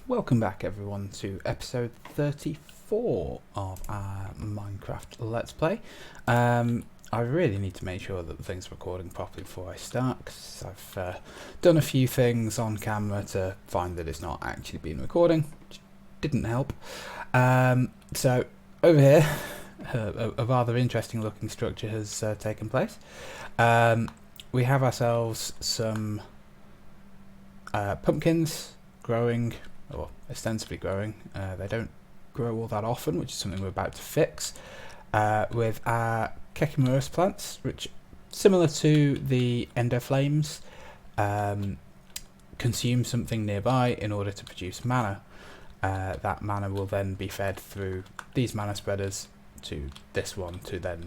Welcome back everyone to episode 34 of our Minecraft Let's Play. I really need to make sure that the thing's recording properly before I start, because I've done a few things on camera to find that it's not actually been recording, which didn't help. So over here, a rather interesting looking structure has taken place. We have ourselves some pumpkins growing, or ostensibly growing. They don't grow all that often, which is something we're about to fix with our Kekimurus plants, which, similar to the ender flames, consume something nearby in order to produce mana. That mana will then be fed through these mana spreaders to this one to then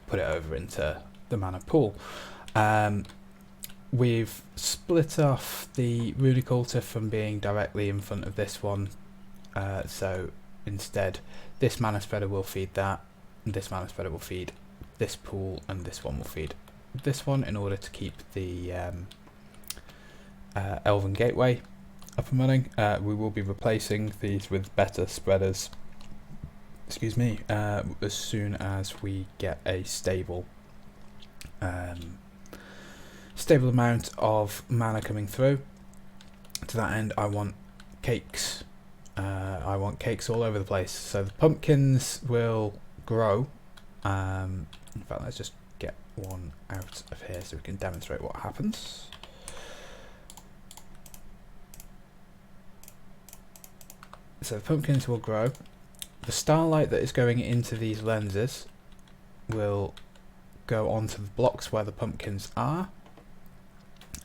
put it over into the mana pool. We've split off the runic altar from being directly in front of this one, so instead this mana spreader will feed that, and this mana spreader will feed this pool, and this one will feed this one, in order to keep the Elven Gateway up and running. We will be replacing these with better spreaders, excuse me, as soon as we get a stable amount of mana coming through. To that end, I want cakes. I want cakes all over the place. So the pumpkins will grow. In fact, let's just get one out of here so we can demonstrate what happens. So the pumpkins will grow. The starlight that is going into these lenses will go onto the blocks where the pumpkins are,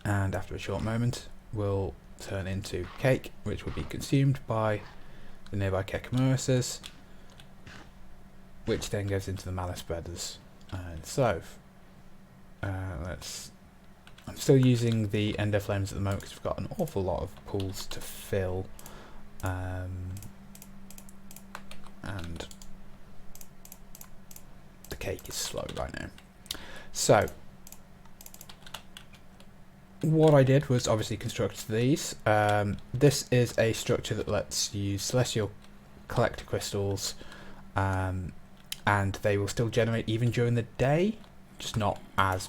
and after a short moment will turn into cake, which will be consumed by the nearby Kekimuruses, which then goes into the mana spreaders. And so I'm still using the ender flames at the moment because we've got an awful lot of pools to fill, and the cake is slow right now. So what I did was obviously construct these. This is a structure that lets you celestial collector crystals, and they will still generate even during the day, just not as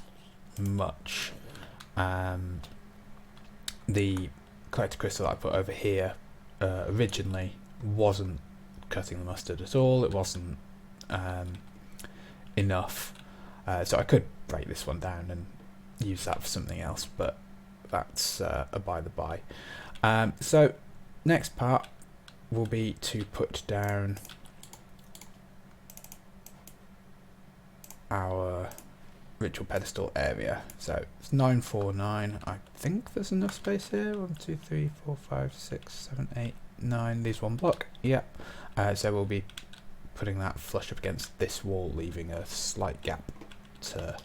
much. The collector crystal that I put over here originally wasn't cutting the mustard at all. It wasn't enough, so I could break this one down and use that for something else, but that's a by the by. So next part will be to put down our ritual pedestal area. So it's 949. I think there's enough space here. 1, 2, 3, 4, 5, 6, 7, 8, 9. There's one block. Yeah. So we'll be putting that flush up against this wall, leaving a slight gap to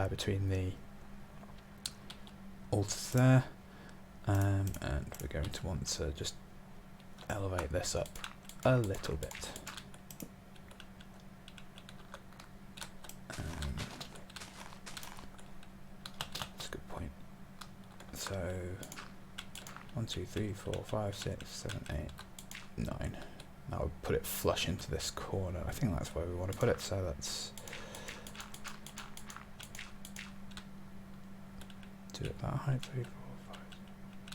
between the altars there, and we're going to want to just elevate this up a little bit. That's a good point. So 1, 2, 3, 4, 5, 6, 7, 8, 9. That would put it flush into this corner. I think that's where we want to put it, so let's do it that height. 3, 4,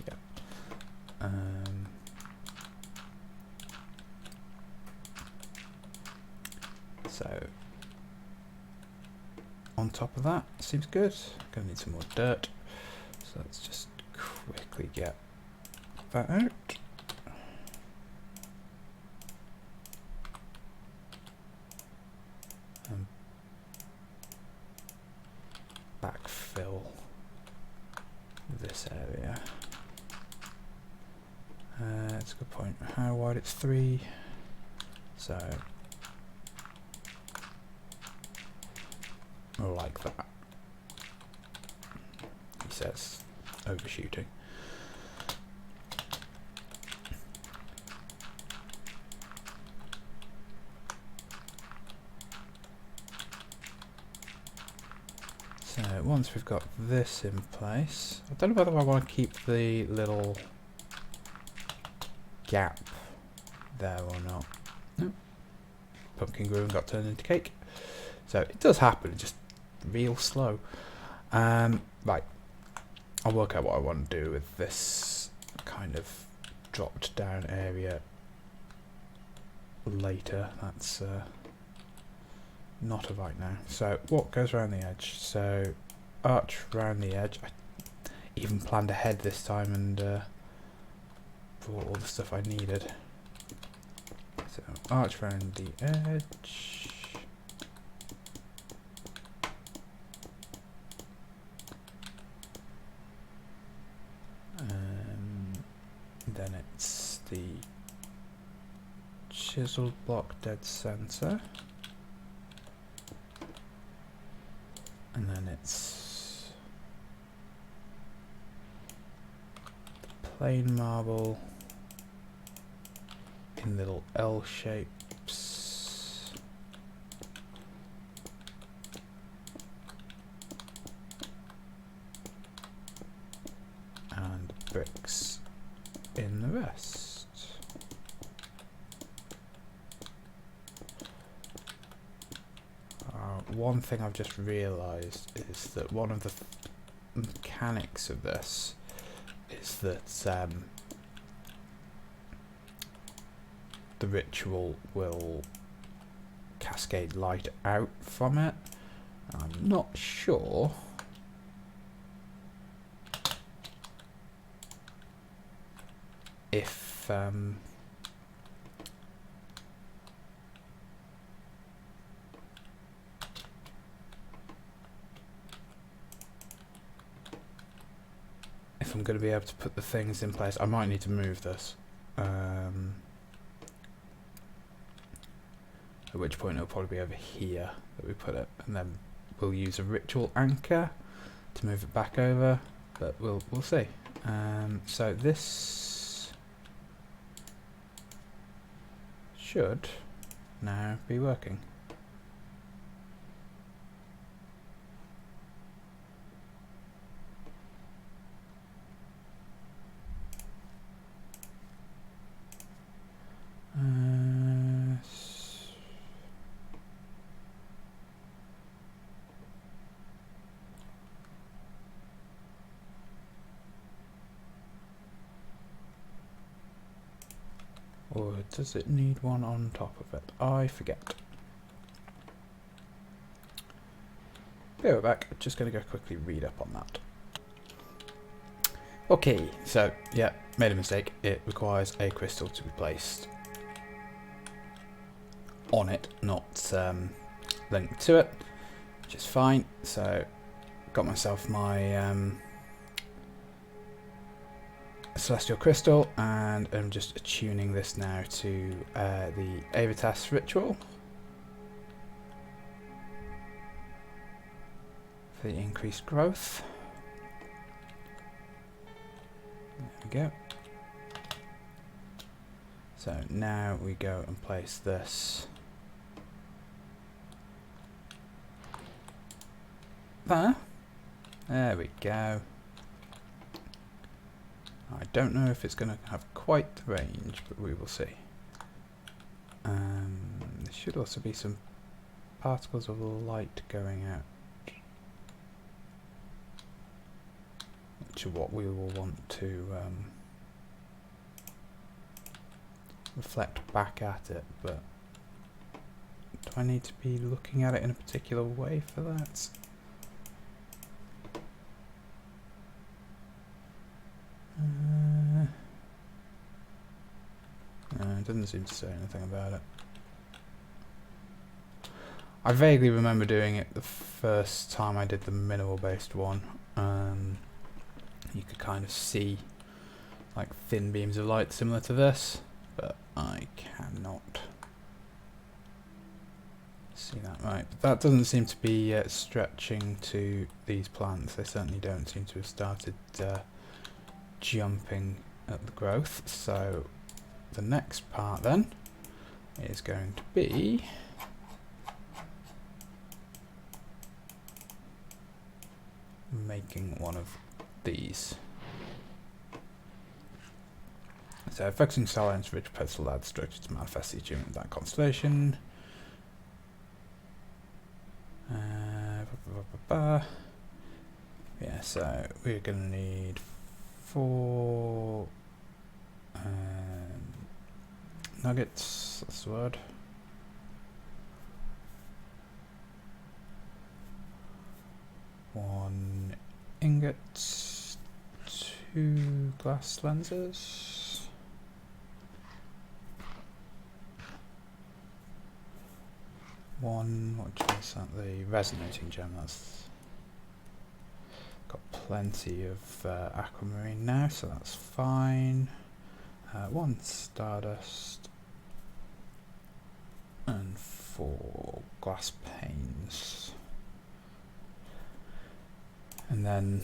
5. Yeah. So on top of that, seems good. Gonna need some more dirt, so let's just quickly get that out. And backfill this area. That's a good point. How wide? It's 3. So like that. He says overshooting. So once we've got this in place, I don't know whether I want to keep the little gap there or not. Nope. Pumpkin grew and got turned into cake. So it does happen, just real slow. Right, I'll work out what I want to do with this kind of dropped down area later. That's not a right now. So what goes around the edge? So arch around the edge. I even planned ahead this time and brought all the stuff I needed. So arch around the edge. Then it's the chiseled block dead center. And then it's the plain marble in little L shapes. And bricks in the rest. One thing I've just realised is that one of the mechanics of this is that the ritual will cascade light out from it. I'm not sure if I'm going to be able to put the things in place. I might need to move this. At which point it'll probably be over here that we put it, and then we'll use a ritual anchor to move it back over. But we'll see. So this should now be working. Or does it need one on top of it? I forget. Be right back. Just going to go quickly read up on that. Okay, so yeah, made a mistake. It requires a crystal to be placed on it, not linked to it, which is fine. So got myself my celestial crystal, and I'm just attuning this now to the Avitas ritual for the increased growth. There we go. So now we go and place this there. There we go. I don't know if it's going to have quite the range, but we will see. There should also be some particles of light going out, which are what we will want to reflect back at it, but do I need to be looking at it in a particular way for that? No, it doesn't seem to say anything about it. I vaguely remember doing it the first time I did the mineral based one. You could kind of see like thin beams of light similar to this, but I cannot see that right. But that doesn't seem to be stretching to these plants. They certainly don't seem to have started jumping at the growth. So the next part then is going to be making one of these. So focusing silence, rich pedestal adds structure to manifest the achievement of that constellation. Yeah, so we're going to need 4 nuggets, that's the word. One ingot, 2 glass lenses, 1, what is that, the resonating gem, that's got plenty of aquamarine now, so that's fine. 1 stardust and 4 glass panes. And then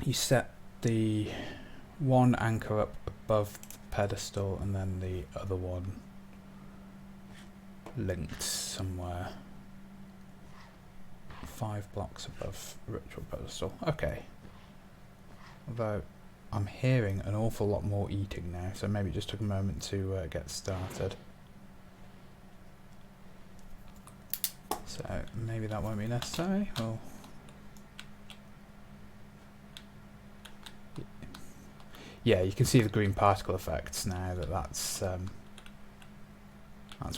you set the one anchor up above the pedestal and then the other one linked somewhere 5 blocks above ritual pedestal. Okay. Although I'm hearing an awful lot more eating now, so maybe it just took a moment to get started. So maybe that won't be necessary. Well, yeah, you can see the green particle effects now that's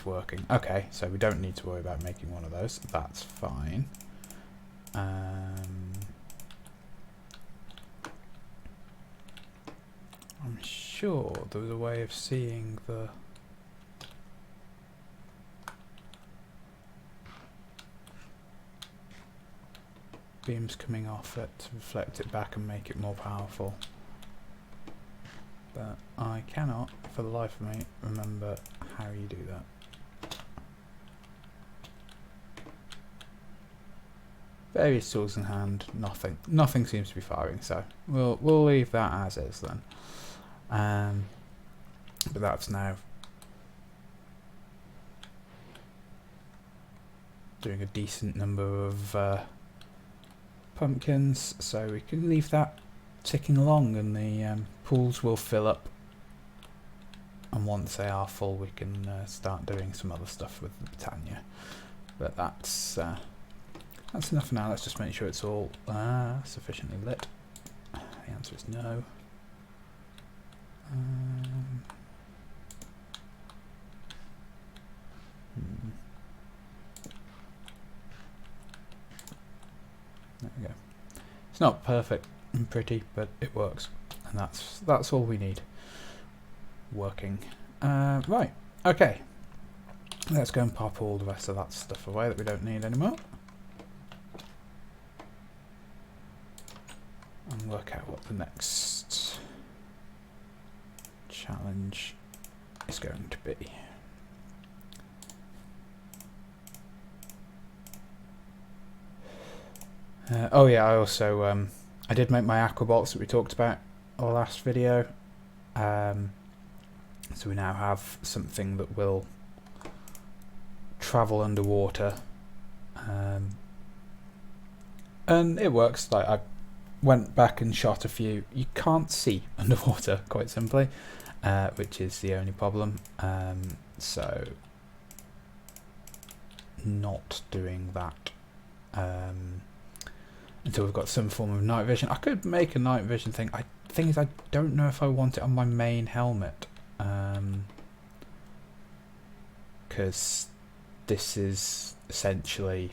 working. Okay, so we don't need to worry about making one of those. That's fine. I'm sure there was a way of seeing the beams coming off it to reflect it back and make it more powerful. But I cannot, for the life of me, remember how you do that. Various tools in hand, nothing seems to be firing, so we'll leave that as is then. But that's now doing a decent number of pumpkins, so we can leave that ticking along, and the pools will fill up. And once they are full, we can start doing some other stuff with the Botania. But that's enough for now. Let's just make sure it's all sufficiently lit. The answer is no. There we go. It's not perfect and pretty, but it works, and that's all we need. Working. Right. Okay. Let's go and pop all the rest of that stuff away that we don't need anymore. And work out what the next challenge is going to be. Oh yeah, I also I did make my aqua bolts that we talked about in the last video. So we now have something that will travel underwater, and it works. Like, I went back and shot a few. You can't see underwater, quite simply, which is the only problem. So not doing that until we've got some form of night vision. I could make a night vision thing. Thing is, I don't know if I want it on my main helmet, because this is essentially,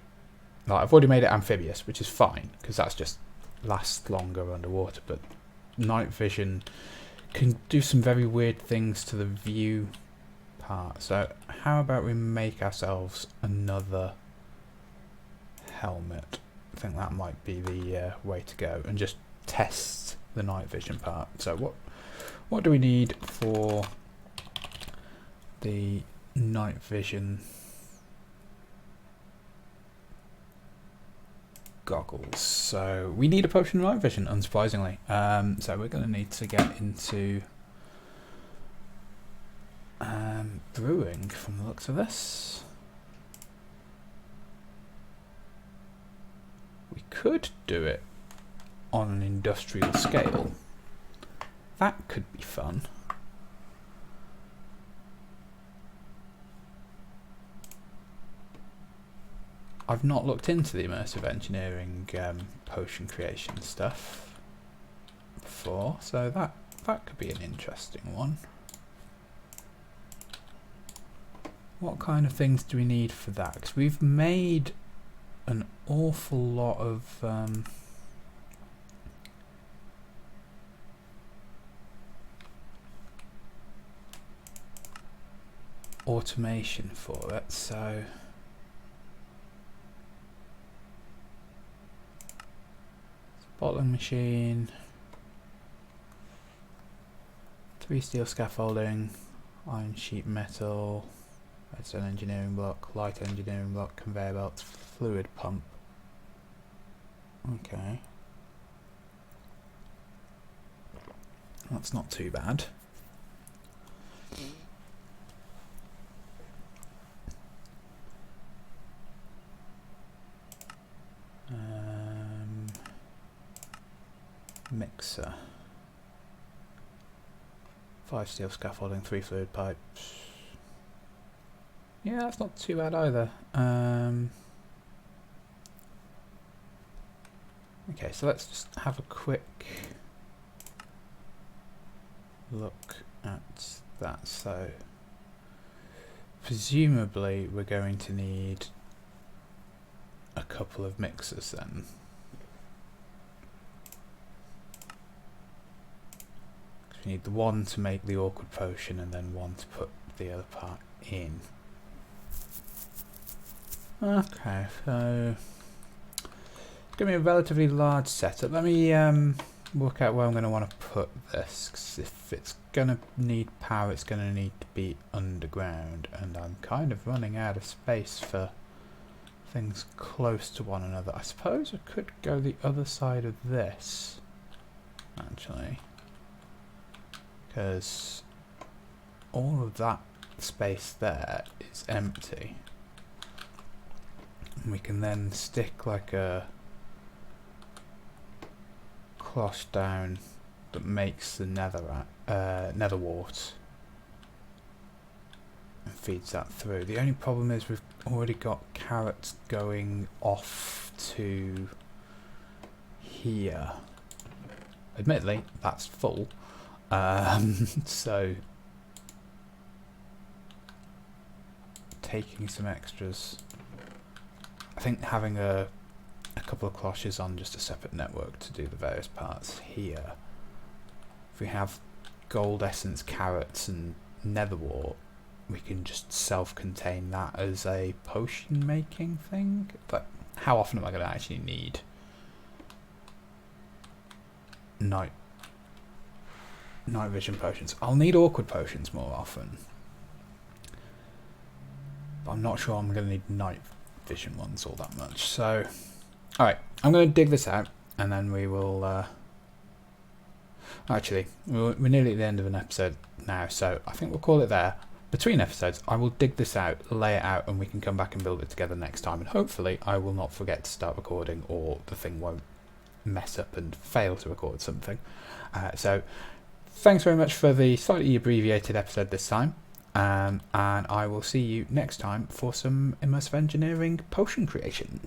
like, I've already made it amphibious, which is fine because that's just lasts longer underwater, but night vision can do some very weird things to the view part. So how about we make ourselves another helmet? I think that might be the way to go, and just test the night vision part. So what do we need for the night vision goggles? So we need a potion of night vision, unsurprisingly. So we're going to need to get into brewing from the looks of this. We could do it on an industrial scale. That could be fun. I've not looked into the immersive engineering potion creation stuff before, so that could be an interesting one. What kind of things do we need for that? Because we've made an awful lot of automation for it, so bottling machine, 3 steel scaffolding, iron sheet metal, redstone engineering block, light engineering block, conveyor belts, fluid pump. Okay. That's not too bad. Mixer. 5 steel scaffolding, 3 fluid pipes. Yeah, that's not too bad either. Okay, so let's just have a quick look at that. So, presumably we're going to need a couple of mixers then. We need the one to make the awkward potion and then one to put the other part in. Okay, so it's going to be a relatively large setup. Let me work out where I'm going to want to put this, because if it's going to need power, it's going to need to be underground, and I'm kind of running out of space for things close to one another. I suppose I could go the other side of this, actually, because all of that space there is empty. And we can then stick like a cloche down that makes the nether wart and feeds that through. The only problem is we've already got carrots going off to here. Admittedly, that's full. So taking some extras. I think having a couple of cloches on just a separate network to do the various parts here. If we have gold essence, carrots and nether wart, we can just self-contain that as a potion making thing. But how often am I going to actually need night vision potions? I'll need awkward potions more often, but I'm not sure I'm going to need night vision ones all that much. So alright, I'm going to dig this out and then we will actually we're nearly at the end of an episode now, so I think we'll call it there. Between episodes I will dig this out, lay it out, and we can come back and build it together next time, and hopefully I will not forget to start recording, or the thing won't mess up and fail to record something. So thanks very much for the slightly abbreviated episode this time, and I will see you next time for some immersive engineering potion creation.